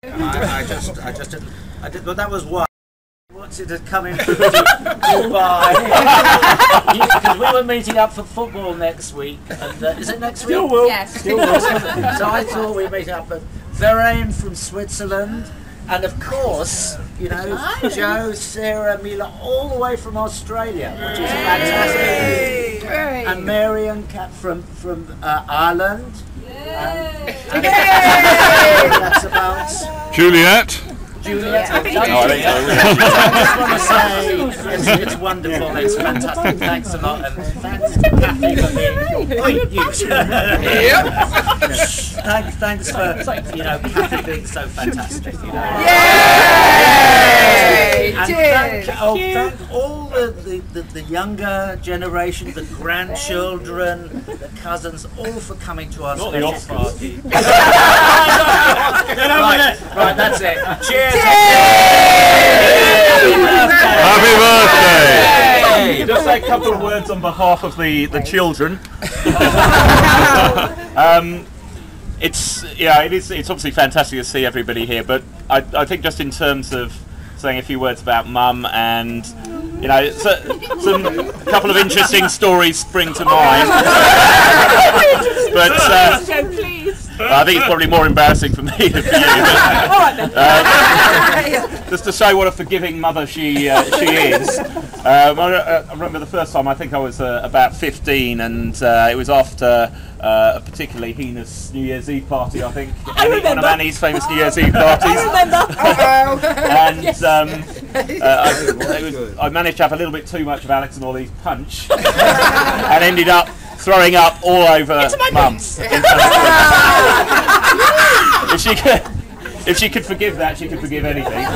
I did, but that was one. I wanted to come in from Dubai because we were meeting up for football next week. And, is it next week? Still will. Yes. Still will. So I thought we'd meet up at Verein from Switzerland, and of course, you know, Joe, Sarah, Mila, all the way from Australia, which is fantastic. Yay. And Mary and Kat from Ireland. That's about Juliet. Juliet. Yeah. I just want to say it's wonderful. It's fantastic. Thanks a lot, and thanks to Kathy for being. Thanks for Kathy being so fantastic. You know. Yay! And Cheers. thank all the younger generation, the grandchildren, the cousins, all for coming to our Not the special Oscars. party. Right, that's it. Cheers. Happy birthday! Just say a couple of words on behalf of the children. It's obviously fantastic to see everybody here, but I think just in terms of saying a few words about Mum, and a couple of interesting stories spring to mind. But I think it's probably more embarrassing for me than for you. Just to show what a forgiving mother she is. I remember the first time, I think I was about 15, and it was after a particularly heinous New Year's Eve party, I think. One of Annie's famous New Year's Eve parties. And I managed to have a little bit too much of Alex and Ollie's punch, and ended up throwing up all over Mum. If she could forgive that, she could forgive anything.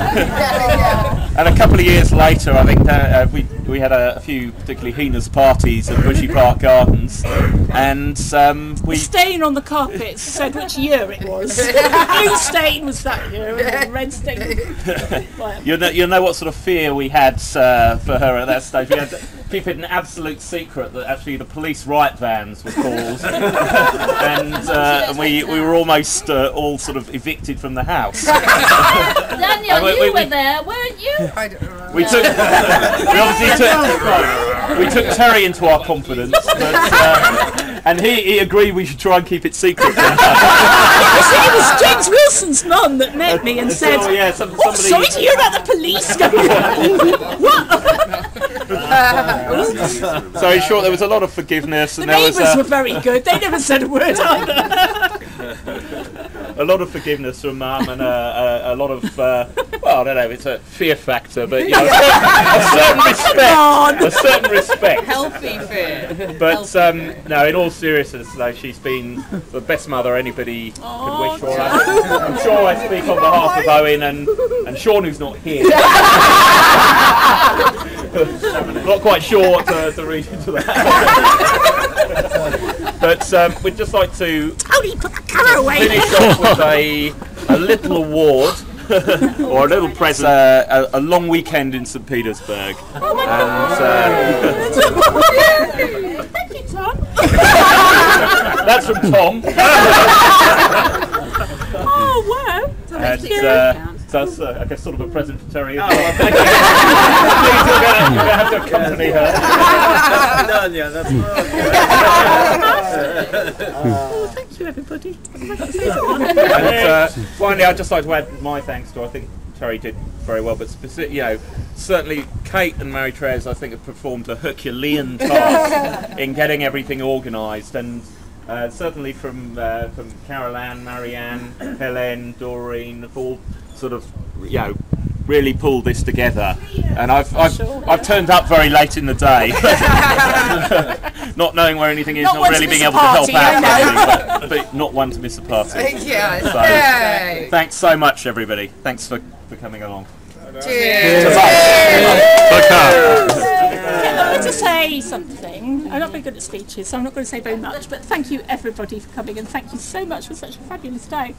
And a couple of years later, I think we had a few particularly heinous parties at Bushy Park Gardens, and the stain on the carpet said which year it was. The blue stain was that year, and the red stain. You'll know what sort of fear we had for her at that stage. We had to keep it an absolute secret that actually the police riot vans were called, and we were almost all sort of evicted from the house. Daniel, you were there, weren't you? I don't know. We took Terry into our confidence, but, and he agreed we should try and keep it secret. It was James Wilson's mum that met me and said, sorry to hear about the police going on. What? So in short, there was a lot of forgiveness, and the neighbours were very good. They never said a word either. A lot of forgiveness from Mum, and a lot of well, I don't know, it's a fear factor, but a certain respect, Healthy fear. But no, in all seriousness, though, she's been the best mother anybody could wish for. I'm sure I speak on behalf of Owen and Sean, who's not here. Not quite sure what to read into that. But we'd just like to finish off with a little award or a little present. A long weekend in St. Petersburg. Thank you, Tom. That's from Tom. Oh, wow. And so that's, I guess, sort of a present for Terry as well. You're going to have to accompany her. That's Thank you, everybody. And finally, I'd just like to add my thanks to, I think Terry did very well, but certainly Kate and Mary Trez, I think, have performed a Herculean task in getting everything organised, and certainly from Carol Ann, Marianne, Helen, Doreen, have all sort of really pulled this together, and I've turned up very late in the day, not knowing where anything is, not really being able to help out, but not one to miss a party. Yeah. So, thanks so much, everybody. Thanks for coming along. Cheers. I'm going to say something. I'm not very good at speeches, so I'm not going to say very much, but thank you everybody for coming, and thank you so much for such a fabulous day.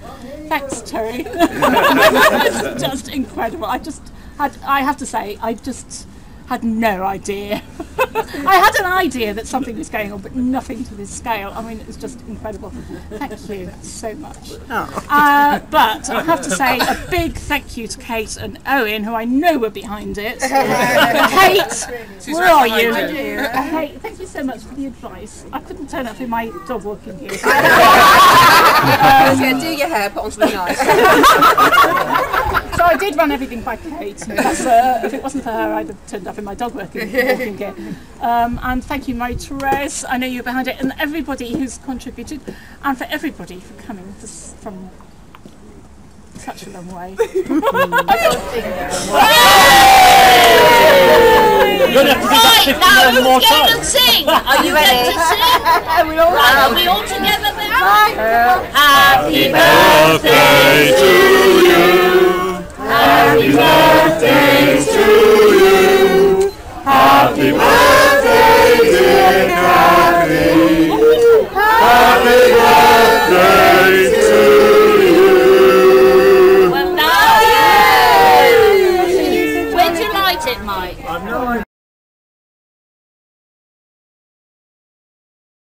Thanks, Terry. It's just incredible. I have to say, I just had no idea I had an idea that something was going on, but nothing to this scale. I mean, it was just incredible. Thank you so much. But I have to say a big thank you to Kate and Owen, who I know were behind it. Kate, where are you? Kate, thank you so much for the advice. I couldn't turn up in my dog walking gear. Do your hair, put on something nice. So I did run everything by Kate. That's, if it wasn't for her, I'd have turned up in my dog walking gear. And thank you, Marie-Therese. I know you're behind it, and everybody who's contributed, and for everybody for coming from such a long way. You're going to have to do that 51 more times. Sing. Are you ready to sing? Are we all together now? Happy birthday to you. Happy birthday to you. Happy birthday.